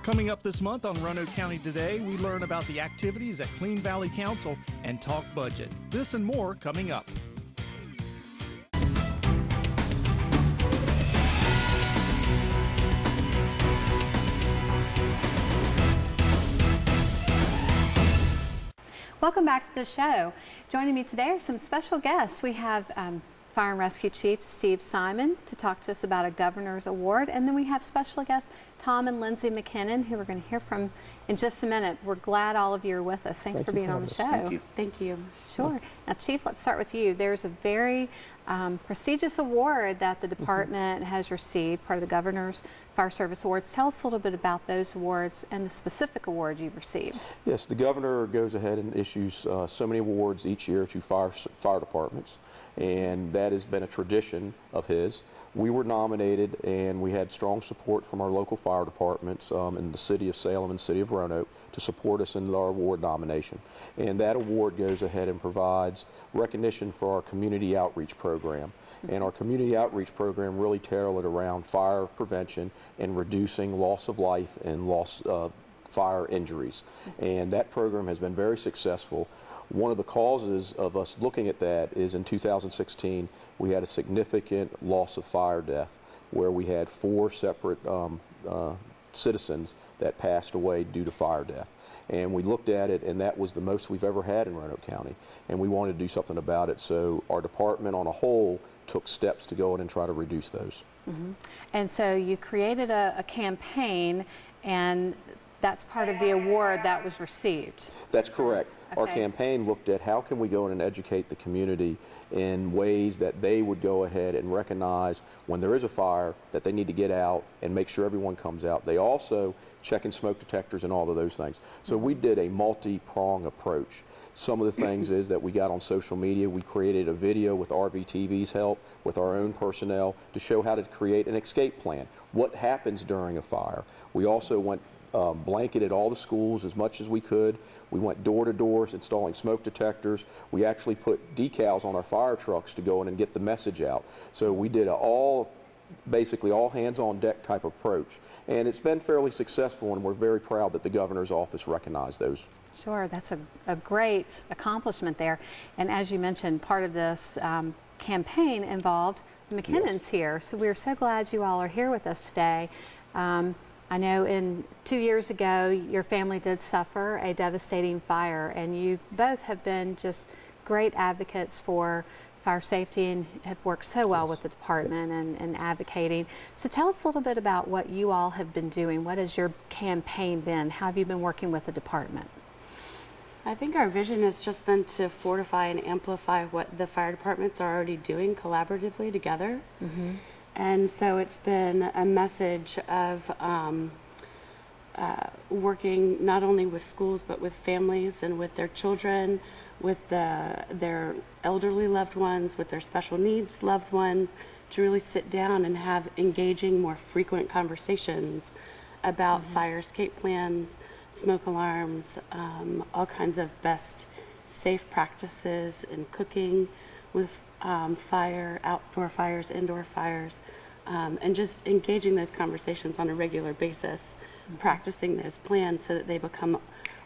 Coming up this month on Roanoke County Today, we learn about the activities at Clean Valley Council and talk budget. This and more coming up. Welcome back to the show. Joining me today are some special guests. We have Fire and Rescue Chief Steve Simon to talk to us about a Governor's Award, and then we have special guests Tom and Lindsay McKinnon, who we're going to hear from in just a minute. We're glad all of you are with us. Thanks for being on the show. Thank you. Thank you. Sure. Now, Chief, let's start with you. There's a very prestigious award that the department has received, part of the Governor's Fire Service Awards. Tell us a little bit about those awards and the specific award you received. Yes, the Governor goes ahead and issues so many awards each year to fire departments, and that has been a tradition of his. We were nominated, and we had strong support from our local fire departments in the city of Salem and city of Roanoke to support us in our award nomination. And that award goes ahead and provides recognition for our community outreach program. And our community outreach program really tailored around fire prevention and reducing loss of life and fire injuries. And that program has been very successful. One of the causes of us looking at that is in 2016, we had a significant loss of fire death where we had 4 separate citizens that passed away due to fire death. And we looked at it, and that was the most we've ever had in Roanoke County. And we wanted to do something about it, so our department on a whole took steps to go in and try to reduce those. Mm-hmm. And so you created a campaign, and that's part of the award that was received. That's correct. Okay. Our campaign looked at how can we go in and educate the community in ways that they would go ahead and recognize when there is a fire that they need to get out and make sure everyone comes out. They also check in smoke detectors and all of those things. So we did a multi-prong approach. Some of the things is that we got on social media. We created a video with RVTV's help, with our own personnel, to show how to create an escape plan. What happens during a fire? We also went blanketed all the schools as much as we could. We went door to door installing smoke detectors. We actually put decals on our fire trucks to go in and get the message out. So we did basically all hands on deck type approach. And it's been fairly successful, and we're very proud that the Governor's office recognized those. Sure, that's a great accomplishment there. And as you mentioned, part of this campaign involved the McKinnons here. So we're so glad you all are here with us today. I know 2 years ago, your family did suffer a devastating fire, and you both have been just great advocates for fire safety and have worked so well with the department and advocating. So tell us a little bit about what you all have been doing. What has your campaign been? How have you been working with the department? I think our vision has just been to fortify and amplify what the fire departments are already doing collaboratively together. Mm-hmm. And so it's been a message of working not only with schools but with families and with their children, with their elderly loved ones, with their special needs loved ones, to really sit down and have engaging, more frequent conversations about fire escape plans, smoke alarms, all kinds of best safe practices in cooking with fire, outdoor fires, indoor fires, and just engaging those conversations on a regular basis, practicing those plans so that they become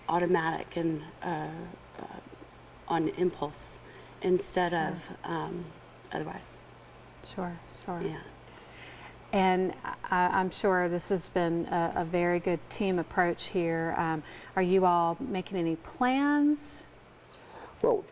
automatic and on impulse instead of otherwise. Sure. Yeah. And I'm sure this has been a very good team approach here. Are you all making any plans? Well,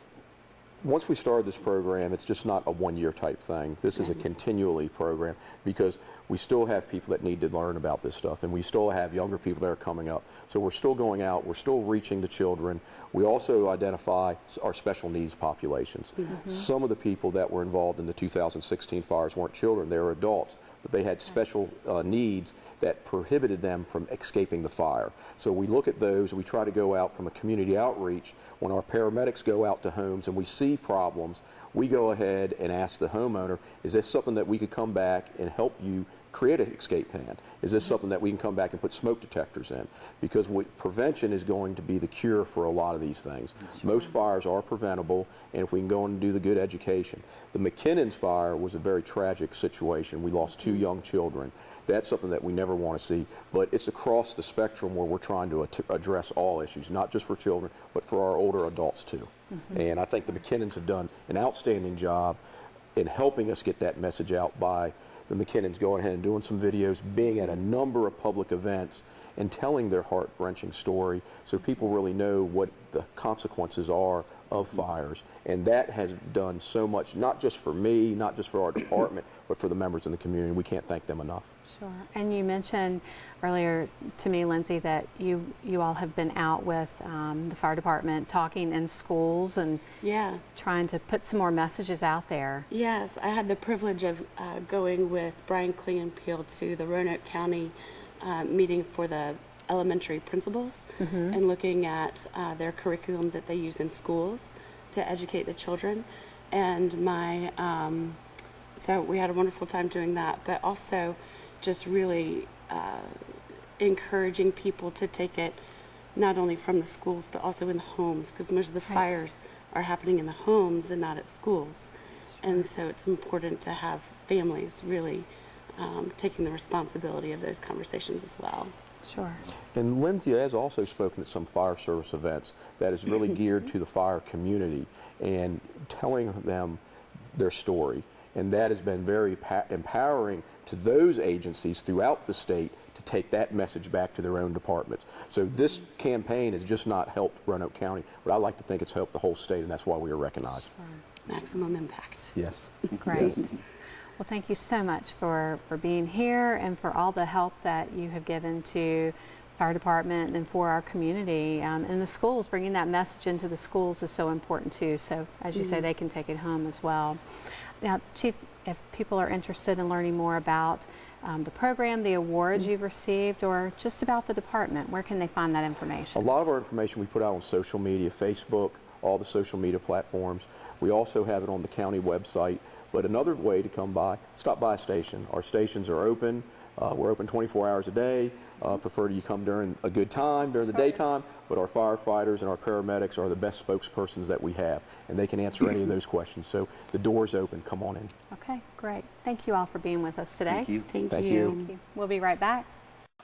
once we started this program, it's just not a one-year type thing. This is a continually program because we still have people that need to learn about this stuff, and we still have younger people that are coming up. So we're still going out, we're still reaching the children. We also identify our special needs populations. Mm-hmm. Some of the people that were involved in the 2016 fires weren't children, they were adults, but they had special needs that prohibited them from escaping the fire. So we look at those, we try to go out from a community outreach. When our paramedics go out to homes and we see problems, we go ahead and ask the homeowner, is this something that we could come back and help you create an escape plan? Is this something that we can come back and put smoke detectors in? Because prevention is going to be the cure for a lot of these things. Most fires are preventable, and if we can go and do the good education. The McKinnon's fire was a very tragic situation. We lost 2 young children. That's something that we never want to see, but it's across the spectrum where we're trying to address all issues, not just for children, but for our older adults too. And I think the McKinnons have done an outstanding job in helping us get that message out by the McKinnons going ahead and doing some videos, being at a number of public events, and telling their heart-wrenching story so people really know what the consequences are of fires. And that has done so much, not just for me, not just for our department, but for the members in the community. We can't thank them enough. Sure. And you mentioned earlier to me, Lindsay, that you all have been out with the fire department talking in schools and trying to put some more messages out there. Yes, I had the privilege of going with Brian Klingenpeel to the Roanoke County meeting for the elementary principals and looking at their curriculum that they use in schools to educate the children. And so we had a wonderful time doing that, but also just really encouraging people to take it not only from the schools but also in the homes, because most of the fires are happening in the homes and not at schools. And so it's important to have families really taking the responsibility of those conversations as well. Sure. And Lindsay has also spoken at some fire service events that is really geared to the fire community and telling them their story. And that has been very empowering to those agencies throughout the state to take that message back to their own departments. So this campaign has just not helped Roanoke County, but I like to think it's helped the whole state, and that's why we are recognized. Maximum impact. Yes. Great. Yes. Well, thank you so much for being here and for all the help that you have given to fire department and for our community. And the schools, bringing that message into the schools is so important too. So as you say, they can take it home as well. Now, Chief, if people are interested in learning more about the program, the awards you've received, or just about the department, where can they find that information? A lot of our information we put out on social media, Facebook, all the social media platforms. We also have it on the county website. But another way to come by, stop by a station. Our stations are open. We're open 24 hours a day. Prefer you come during a good time, during the daytime, but our firefighters and our paramedics are the best spokespersons that we have, and they can answer any of those questions. So the door's open. Come on in. Okay, great. Thank you all for being with us today. Thank you. Thank you. Thank you. We'll be right back.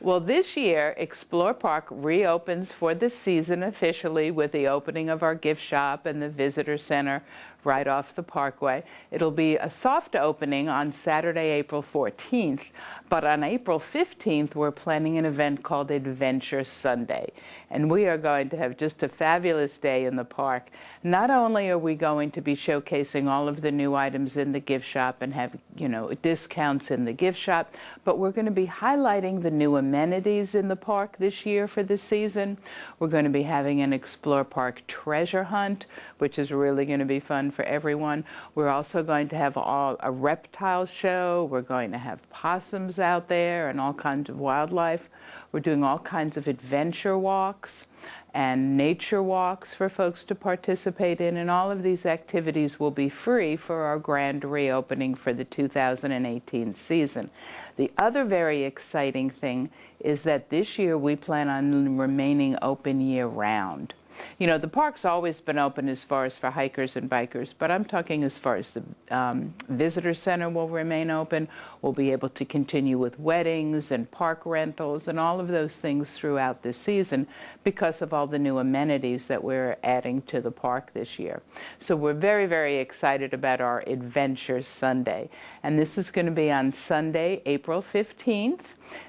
Well, this year, Explore Park reopens for the season officially with the opening of our gift shop and the visitor center right off the Parkway. It'll be a soft opening on Saturday, April 14th, but on April 15th, we're planning an event called Adventure Sunday, and we are going to have just a fabulous day in the park. Not only are we going to be showcasing all of the new items in the gift shop and have, discounts in the gift shop, but we're going to be highlighting the new amenities in the park this year for the season. We're going to be having an Explore Park treasure hunt, which is really going to be fun for everyone. We're also going to have a reptile show. We're going to have possums out there and all kinds of wildlife. We're doing all kinds of adventure walks and nature walks for folks to participate in, and all of these activities will be free for our grand reopening for the 2018 season. The other very exciting thing is that this year we plan on remaining open year-round. The park's always been open as far as for hikers and bikers, but I'm talking as far as the visitor center will remain open. We'll be able to continue with weddings and park rentals and all of those things throughout the season because of all the new amenities that we're adding to the park this year. So we're very, very excited about our Adventure Sunday. And this is going to be on Sunday, April 15th.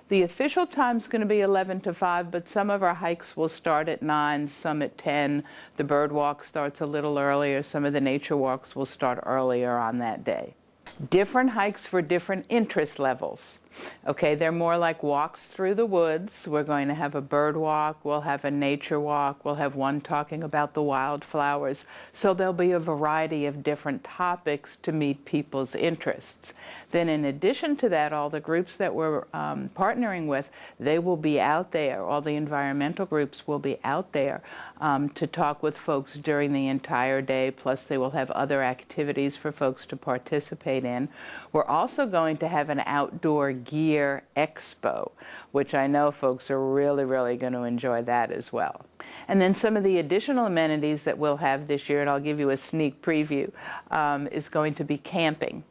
The official time is going to be 11 to 5, but some of our hikes will start at 9, some at 10. The bird walk starts a little earlier. Some of the nature walks will start earlier on that day. Different hikes for different interest levels. Okay, they're more like walks through the woods. We're going to have a bird walk, we'll have a nature walk, we'll have one talking about the wildflowers. So there'll be a variety of different topics to meet people's interests. Then in addition to that, all the groups that we're partnering with, they will be out there. All the environmental groups will be out there to talk with folks during the entire day, plus they will have other activities for folks to participate in. We're also going to have an outdoor Gear Expo, which I know folks are really, really going to enjoy that as well. And then some of the additional amenities that we'll have this year, and I'll give you a sneak preview, is going to be camping.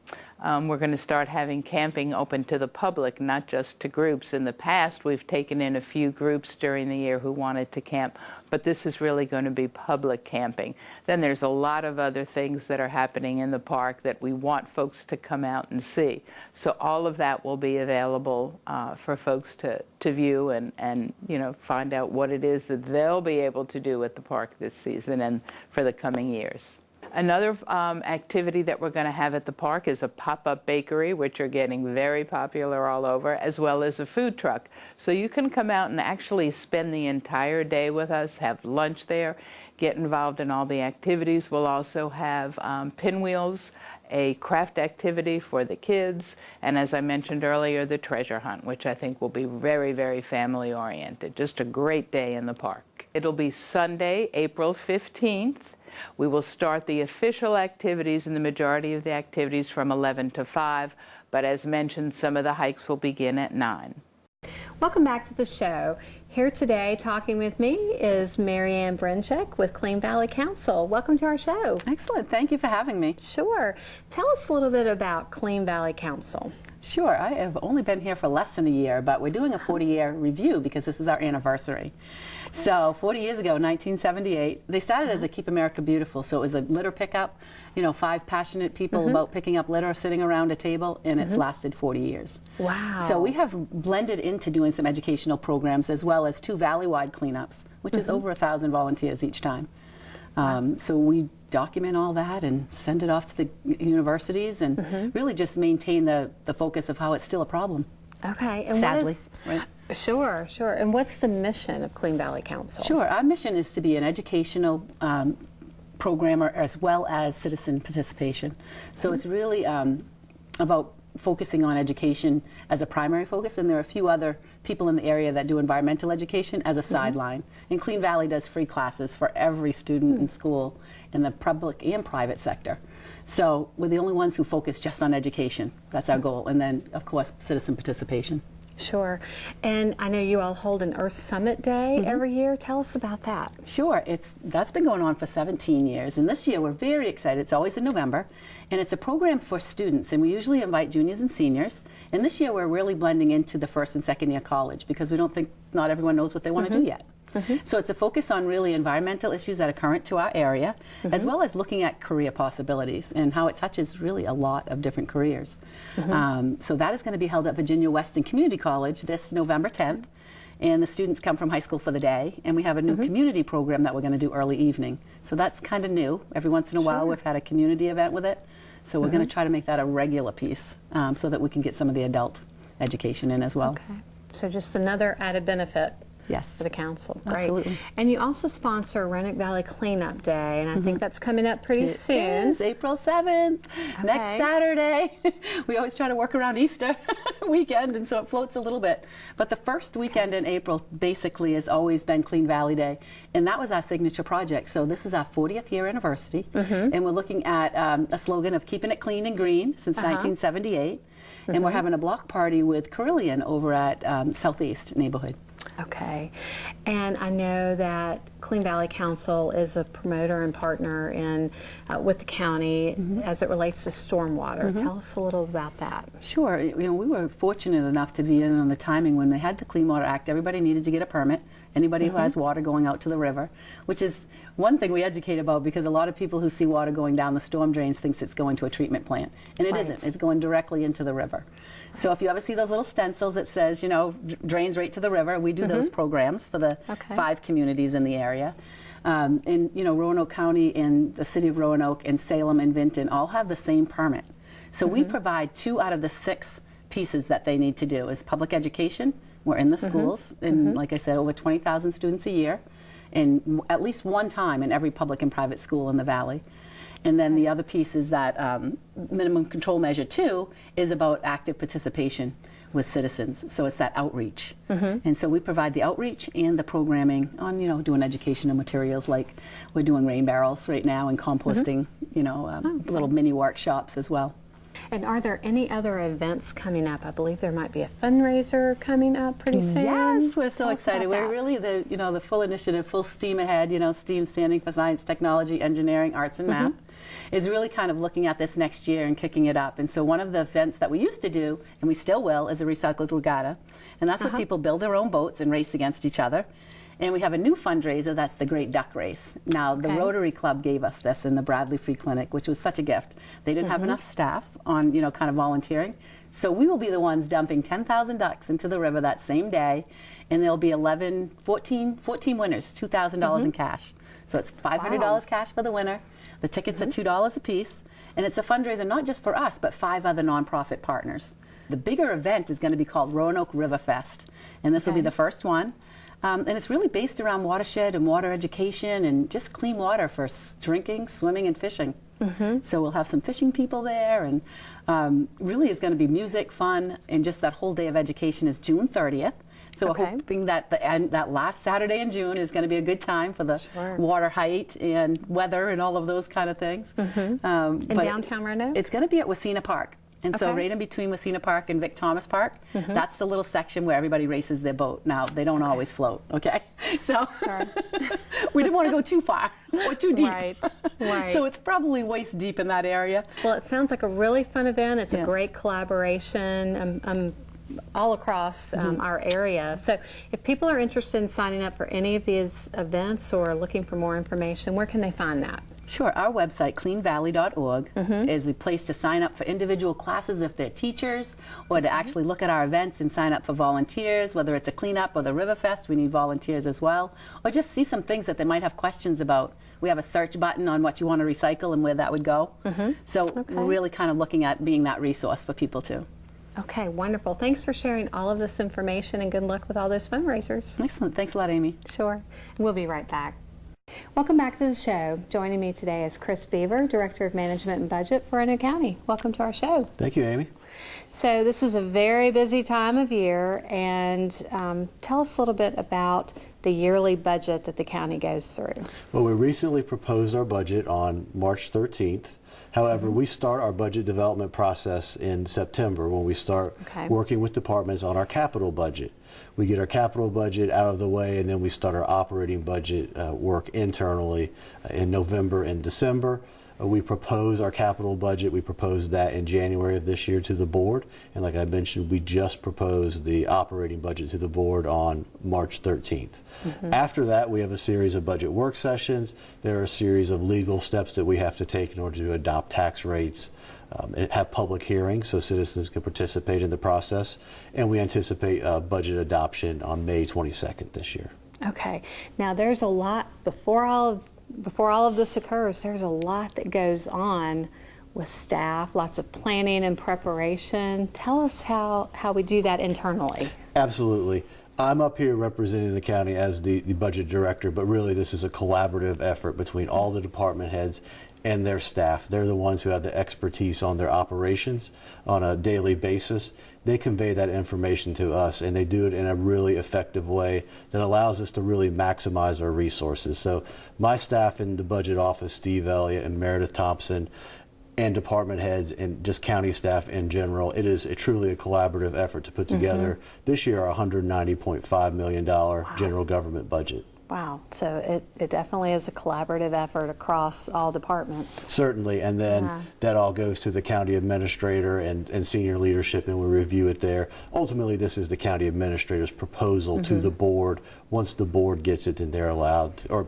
We're going to start having camping open to the public, not just to groups. In the past, we've taken in a few groups during the year who wanted to camp, but this is really going to be public camping. Then there's a lot of other things that are happening in the park that we want folks to come out and see. So all of that will be available for folks to view and find out what it is that they'll be able to do at the park this season and for the coming years. Another activity that we're going to have at the park is a pop-up bakery, which are getting very popular all over, as well as a food truck. So you can come out and actually spend the entire day with us, have lunch there, get involved in all the activities. We'll also have pinwheels, a craft activity for the kids, and as I mentioned earlier, the treasure hunt, which I think will be very, very family-oriented. Just a great day in the park. It'll be Sunday, April 15th. We will start the official activities and the majority of the activities from 11 to 5, but as mentioned, some of the hikes will begin at 9. Welcome back to the show. Here today talking with me is Mary Ann Brinchick with Clean Valley Council. Welcome to our show. Excellent. Thank you for having me. Sure. Tell us a little bit about Clean Valley Council. Sure. I have only been here for less than a year, but we're doing a 40-year review because this is our anniversary. So 40 years ago, 1978, they started as a Keep America Beautiful. So it was a litter pickup, 5 passionate people about picking up litter sitting around a table, and it's lasted 40 years. Wow. So we have blended into doing some educational programs as well as 2 valley-wide cleanups, which is over 1,000 volunteers each time. So we document all that and send it off to the universities and really just maintain the focus of how it's still a problem. Okay. And Sadly, what is, right? Sure, sure. And what's the mission of Clean Valley Council? Sure. Our mission is to be an educational programmer as well as citizen participation. So it's really about focusing on education as a primary focus, and there are a few other people in the area that do environmental education as a sideline. And Clean Valley does free classes for every student in school in the public and private sector. So we're the only ones who focus just on education. That's our goal. And then, of course, citizen participation. Sure. And I know you all hold an Earth Summit Day every year. Tell us about that. Sure. That's been going on for 17 years. And this year we're very excited. It's always in November. And it's a program for students. And we usually invite juniors and seniors. And this year we're really blending into the first and second year college because we don't think not everyone knows what they want to do yet. So it's a focus on really environmental issues that are current to our area, as well as looking at career possibilities and how it touches really a lot of different careers. So that is going to be held at Virginia Weston Community College this November 10th. And the students come from high school for the day. And we have a new community program that we're going to do early evening. So that's kind of new. Every once in a while we've had a community event with it. So we're going to try to make that a regular piece so that we can get some of the adult education in as well. Okay. So just another added benefit. Yes. For the council. Great. Absolutely. And you also sponsor Roanoke Valley Cleanup Day, and I think that's coming up pretty soon. It's April 7th, next Saturday. We always try to work around Easter weekend, and so it floats a little bit. But the first weekend in April basically has always been Clean Valley Day, and that was our signature project. So this is our 40th year anniversary, and we're looking at a slogan of keeping it clean and green since 1978, and we're having a block party with Carillion over at Southeast neighborhood. Okay. And I know that Clean Valley Council is a promoter and partner in with the county as it relates to stormwater. Tell us a little about that. Sure. We were fortunate enough to be in on the timing when they had the Clean Water Act. Everybody needed to get a permit. Anybody who has water going out to the river, which is one thing we educate about because a lot of people who see water going down the storm drains thinks it's going to a treatment plant. And it isn't. It's going directly into the river. So if you ever see those little stencils that says, drains right to the river, we do those programs for the 5 communities in the area. And, Roanoke County and the city of Roanoke and Salem and Vinton all have the same permit. So we provide 2 out of the 6 pieces that they need to do is public education. We're in the schools, and like I said, over 20,000 students a year, and at least one time in every public and private school in the Valley. And then the other piece is that minimum control measure 2 is about active participation with citizens. So it's that outreach. And so we provide the outreach and the programming on, doing educational materials like we're doing rain barrels right now and composting, little mini workshops as well. And are there any other events coming up? I believe there might be a fundraiser coming up pretty soon. Yes, we're so Tell us excited. about We're that. really the full initiative, full steam ahead. STEAM standing for science, technology, engineering, arts, and math, is really kind of looking at this next year and kicking it up. And so one of the events that we used to do, and we still will, is a recycled regatta. And that's where people build their own boats and race against each other. And we have a new fundraiser, that's the Great Duck Race. Now, the Rotary Club gave us this in the Bradley Free Clinic, which was such a gift. They didn't have enough staff on, kind of volunteering. So we will be the ones dumping 10,000 ducks into the river that same day. And there'll be 14 winners, $2,000 in cash. So it's $500 cash for the winner. The tickets are $2 a piece. And it's a fundraiser not just for us, but 5 other nonprofit partners. The bigger event is going to be called Roanoke River Fest. And this will be the first one. And it's really based around watershed and water education and just clean water for drinking, swimming, and fishing. So we'll have some fishing people there, and really is going to be music, fun, and just that whole day of education is June 30th. So we're hoping that that last Saturday in June is going to be a good time for the water height and weather and all of those kind of things. In downtown Roanoke? It's going to be at Wasena Park. And so right in between Wasena Park and Vic Thomas Park, that's the little section where everybody races their boat. Now, they don't always float, okay? So we didn't want to go too far or too deep. Right. So it's probably waist deep in that area. Well, it sounds like a really fun event. It's a great collaboration all across our area. So if people are interested in signing up for any of these events or looking for more information, where can they find that? Sure. Our website, cleanvalley.org, is a place to sign up for individual classes if they're teachers, or to actually look at our events and sign up for volunteers, whether it's a cleanup or the River Fest, we need volunteers as well, or just see some things that they might have questions about. We have a search button on what you want to recycle and where that would go. So we're really kind of looking at being that resource for people too. Okay, wonderful. Thanks for sharing all of this information, and good luck with all those fundraisers. Excellent. Thanks a lot, Amy. Sure. We'll be right back. Welcome back to the show. Joining me today is Chris Beaver, Director of Management and Budget for Roanoke County. Welcome to our show. Thank you, Amy. So this is a very busy time of year, and tell us a little bit about the yearly budget that the county goes through. Well, we recently proposed our budget on March 13th. However, we start our budget development process in September when we start working with departments on our capital budget. We get our capital budget out of the way, and then we start our operating budget work internally in November and December. We propose our capital budget. We proposed that in January of this year to the board. And like I mentioned, we just proposed the operating budget to the board on March 13th. After that, we have a series of budget work sessions. There are a series of legal steps that we have to take in order to adopt tax rates and have public hearings so citizens can participate in the process. And we anticipate budget adoption on May 22nd this year. Okay. Now there's a lot before all of this occurs. There's a lot that goes on with staff, lots of planning and preparation. Tell us how we do that internally. Absolutely. I'm up here representing the county as the budget director, but really this is a collaborative effort between all the department heads and their staff. They're the ones who have the expertise on their operations on a daily basis. They convey that information to us, and they do it in a really effective way that allows us to really maximize our resources. So my staff in the budget office, Steve Elliott and Meredith Thompson, and department heads and just county staff in general, it is truly a collaborative effort to put together this year our $190.5 million general government budget. Wow. So it definitely is a collaborative effort across all departments. Certainly, and then that all goes to the county administrator and senior leadership, and we review it there. Ultimately, this is the county administrator's proposal to the board. Once the board gets it, then they're allowed to, or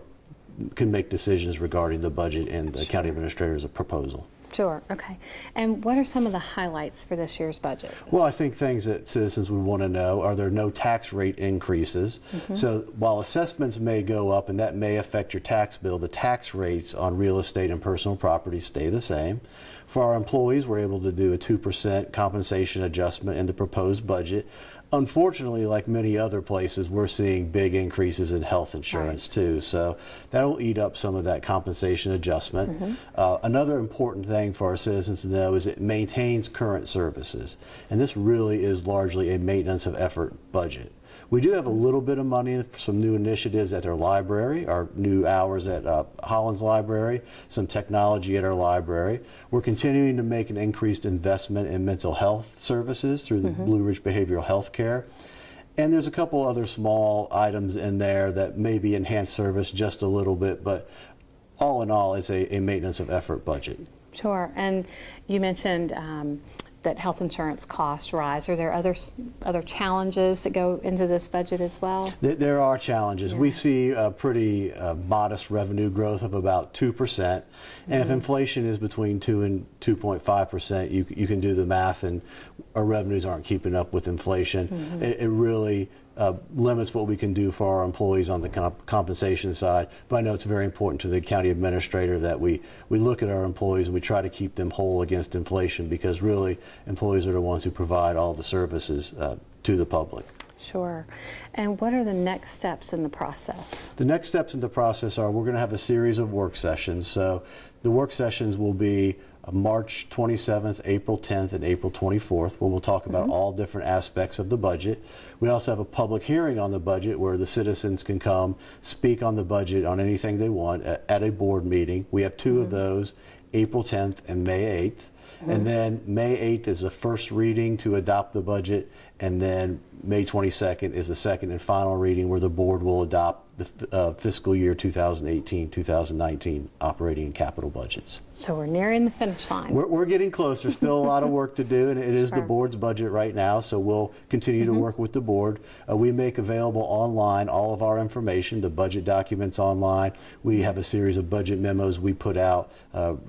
can make decisions regarding the budget and the county administrator's proposal. Sure. Okay. And what are some of the highlights for this year's budget? Well, I think things that citizens would want to know are there no tax rate increases. So while assessments may go up and that may affect your tax bill, the tax rates on real estate and personal property stay the same. For our employees, we're able to do a 2% compensation adjustment in the proposed budget. Unfortunately, like many other places, we're seeing big increases in health insurance too. So that'll eat up some of that compensation adjustment. Another important thing for our citizens to know is it maintains current services. And this really is largely a maintenance of effort budget. We do have a little bit of money for some new initiatives at our library, our new hours at Hollins Library, some technology at our library. We're continuing to make an increased investment in mental health services through the Blue Ridge Behavioral Health Care. And there's a couple other small items in there that maybe enhance service just a little bit, but all in all, it's a maintenance of effort budget. Sure. And you mentioned that health insurance costs rise. Are there other challenges that go into this budget as well? There are challenges. Yeah. We see a pretty modest revenue growth of about 2%. And if inflation is between 2 and 2.5%, you can do the math, and our revenues aren't keeping up with inflation. It really limits what we can do for our employees on the compensation side. But I know it's very important to the county administrator that we look at our employees and we try to keep them whole against inflation, because really employees are the ones who provide all the services to the public. Sure. And what are the next steps in the process? The next steps in the process are we're going to have a series of work sessions. So the work sessions will be March 27th, April 10th, and April 24th, where we'll talk about all different aspects of the budget. We also have a public hearing on the budget where the citizens can come speak on the budget on anything they want at a board meeting. We have two of those, April 10th and May 8th. And then May 8th is the first reading to adopt the budget, and then May 22nd is the second and final reading where the board will adopt the fiscal year 2018-2019 operating and capital budgets. So we're nearing the finish line. We're getting closer. Still a lot of work to do, and it is the Sure. board's budget right now, so we'll continue to work with the board. We make available online all of our information, the budget documents online. We have a series of budget memos we put out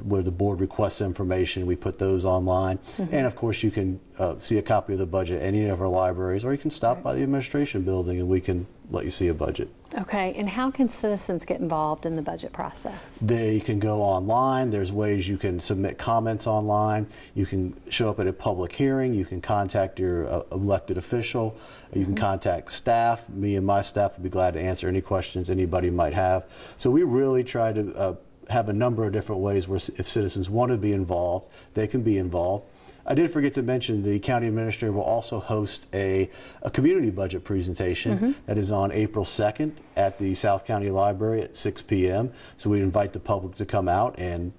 where the board requests information. We put those online. And of course, you can see a copy of the budget at any of our libraries, or you can stop by the administration building and we can let you see a budget. Okay, and how can citizens get involved in the budget process? They can go online. There's ways you can submit comments online. You can show up at a public hearing. You can contact your elected official. You can contact staff. Me and my staff would be glad to answer any questions anybody might have. So we really try to have a number of different ways where if citizens want to be involved, they can be involved. I did forget to mention the county administrator will also host a community budget presentation that is on April 2nd at the South County Library at 6 p.m. So we invite the public to come out and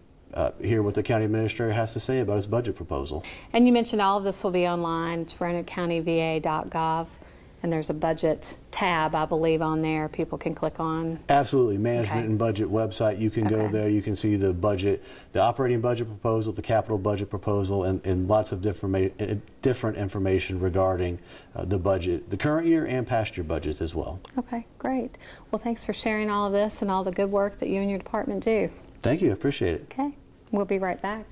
hear what the county administrator has to say about his budget proposal. And you mentioned all of this will be online. It's RoanokeCountyVA.gov, and there's a budget tab, I believe, on there people can click on. Absolutely. Management and budget website. You can go Okay. there. You can see the budget, the operating budget proposal, the capital budget proposal, and lots of different information regarding the budget, the current year and past year budgets as well. Okay, great. Well, thanks for sharing all of this and all the good work that you and your department do. Thank you. I appreciate it. Okay, we'll be right back.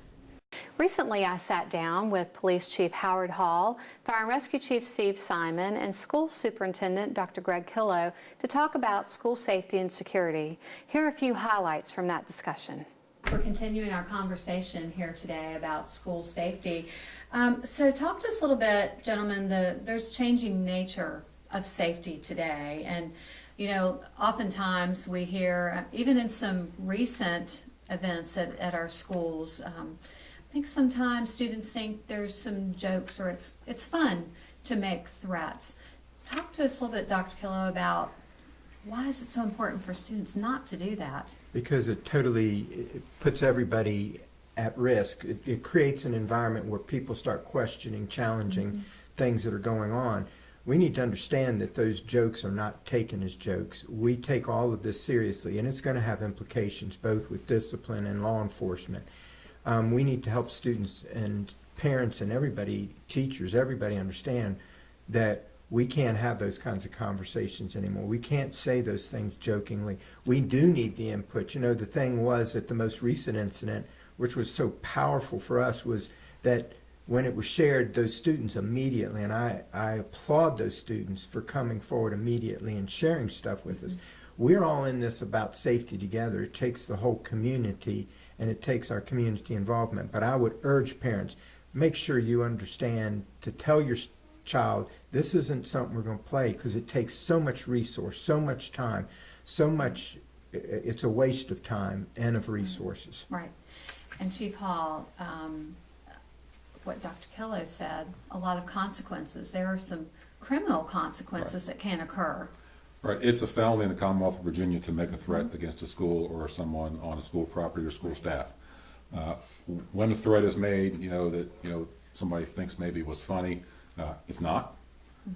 Recently, I sat down with Police Chief Howard Hall, Fire and Rescue Chief Steve Simon, and School Superintendent Dr. Greg Killow to talk about school safety and security. Here are a few highlights from that discussion. We're continuing our conversation here today about school safety. So talk to us a little bit, gentlemen, there's changing nature of safety today. And, you know, oftentimes we hear, even in some recent events at our schools, I think sometimes students think there's some jokes or it's fun to make threats. Talk to us a little bit, Dr. Killow, about why is it so important for students not to do that? Because it puts everybody at risk. It creates an environment where people start questioning, challenging things that are going on. We need to understand that those jokes are not taken as jokes. We take all of this seriously, and it's going to have implications both with discipline and law enforcement. We need to help students and parents and everybody, teachers, everybody understand that we can't have those kinds of conversations anymore. We can't say those things jokingly. We do need the input. You know, the thing was that the most recent incident, which was so powerful for us, was that when it was shared, those students immediately, and I applaud those students for coming forward immediately and sharing stuff with us. We're all in this about safety together. It takes the whole community, and it takes our community involvement. But I would urge parents, make sure you understand to tell your child, this isn't something we're going to play, because it takes so much resource, so much time, so much, it's a waste of time and of resources. Right. And Chief Hall, what Dr. Killow said, a lot of consequences. There are some criminal consequences that can occur. Right, it's a felony in the Commonwealth of Virginia to make a threat against a school or someone on a school property or school staff. When a threat is made, that somebody thinks maybe it was funny, it's not.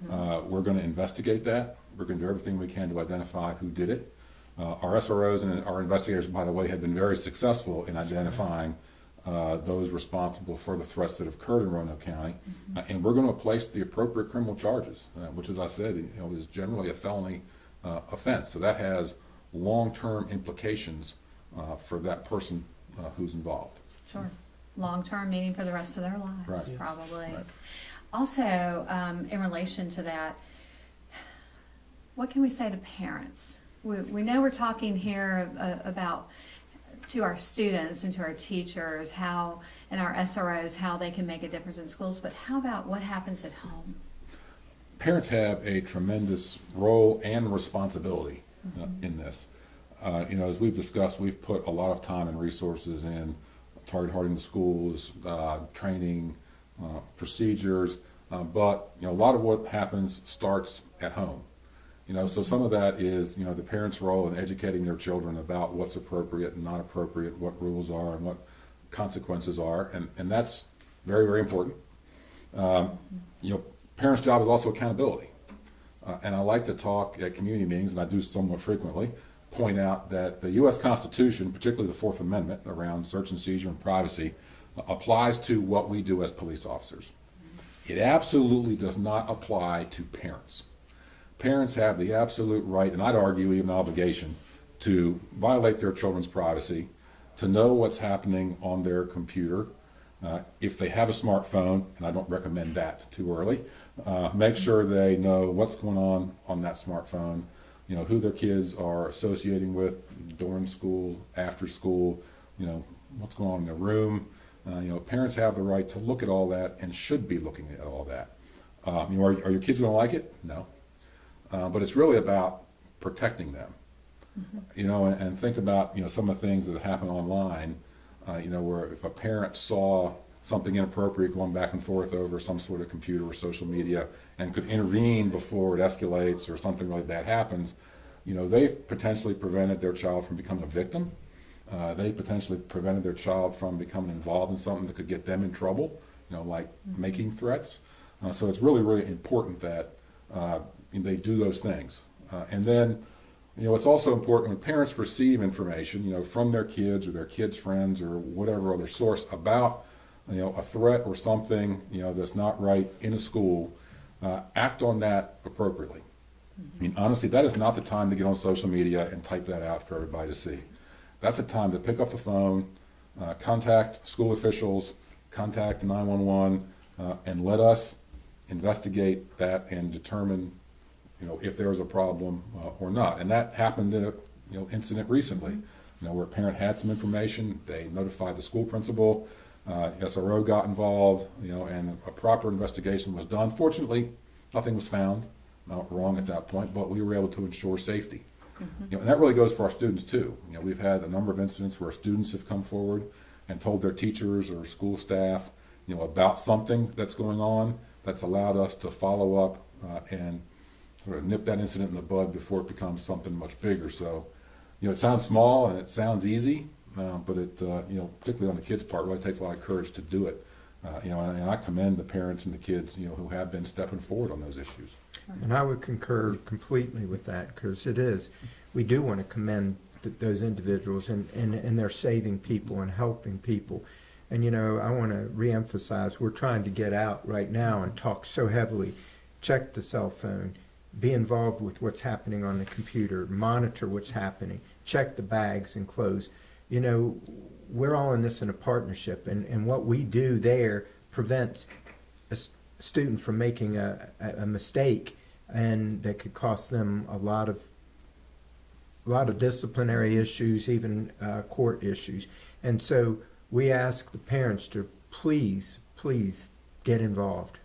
We're going to investigate that. We're going to do everything we can to identify who did it. Our SROs and our investigators, by the way, have been very successful in identifying those responsible for the threats that have occurred in Roanoke County, and we're going to place the appropriate criminal charges, which, as I said, is generally a felony offense. So that has long-term implications for that person who's involved. Sure. Long-term, meaning for the rest of their lives, Right. probably. Right. Also, in relation to that, what can we say to parents? We know we're talking here about to our students and to our teachers and our SROs, how they can make a difference in schools, but how about what happens at home? Parents have a tremendous role and responsibility in this. As we've discussed, we've put a lot of time and resources in target hardening the schools, training, procedures, but a lot of what happens starts at home. So some of that is the parents' role in educating their children about what's appropriate and not appropriate, what rules are and what consequences are, and that's very, very important. Parents' job is also accountability, and I like to talk at community meetings, and I do somewhat frequently, point out that the U.S. Constitution, particularly the Fourth Amendment around search and seizure and privacy, applies to what we do as police officers. It absolutely does not apply to parents. Parents have the absolute right, and I'd argue even obligation, to violate their children's privacy, to know what's happening on their computer. If they have a smartphone, and I don't recommend that too early, make sure they know what's going on that smartphone, who their kids are associating with during school, after school, what's going on in their room. Parents have the right to look at all that and should be looking at all that. Are your kids going to like it? No. But it's really about protecting them. And think about, some of the things that happen online, where if a parent saw something inappropriate going back and forth over some sort of computer or social media and could intervene before it escalates or something like that happens, they've potentially prevented their child from becoming a victim. They potentially prevented their child from becoming involved in something that could get them in trouble, like making threats. So it's really, really important that they do those things. And then, it's also important when parents receive information, from their kids or their kids' friends or whatever other source about, a threat or something, that's not right in a school, act on that appropriately. I mean, honestly, that is not the time to get on social media and type that out for everybody to see. That's a time to pick up the phone, contact school officials, contact 911, and let us investigate that and determine, if there was a problem or not. And that happened in a incident recently, where a parent had some information, they notified the school principal, SRO got involved, and a proper investigation was done. Fortunately, nothing was found wrong at that point, but we were able to ensure safety. And that really goes for our students too. We've had a number of incidents where students have come forward and told their teachers or school staff, about something that's going on that's allowed us to follow up and sort of nip that incident in the bud before it becomes something much bigger. So, it sounds small and it sounds easy, but it, particularly on the kids' part, really takes a lot of courage to do it. And I commend the parents and the kids, who have been stepping forward on those issues. And I would concur completely with that, because we do want to commend those individuals, and they're saving people and helping people. And, I want to reemphasize, we're trying to get out right now and talk so heavily. Check the cell phone, be involved with what's happening on the computer, monitor what's happening, check the bags and clothes. We're all in this in a partnership, and what we do there prevents a student from making a mistake, and that could cost them a lot of disciplinary issues, even court issues. And so we ask the parents to please get involved.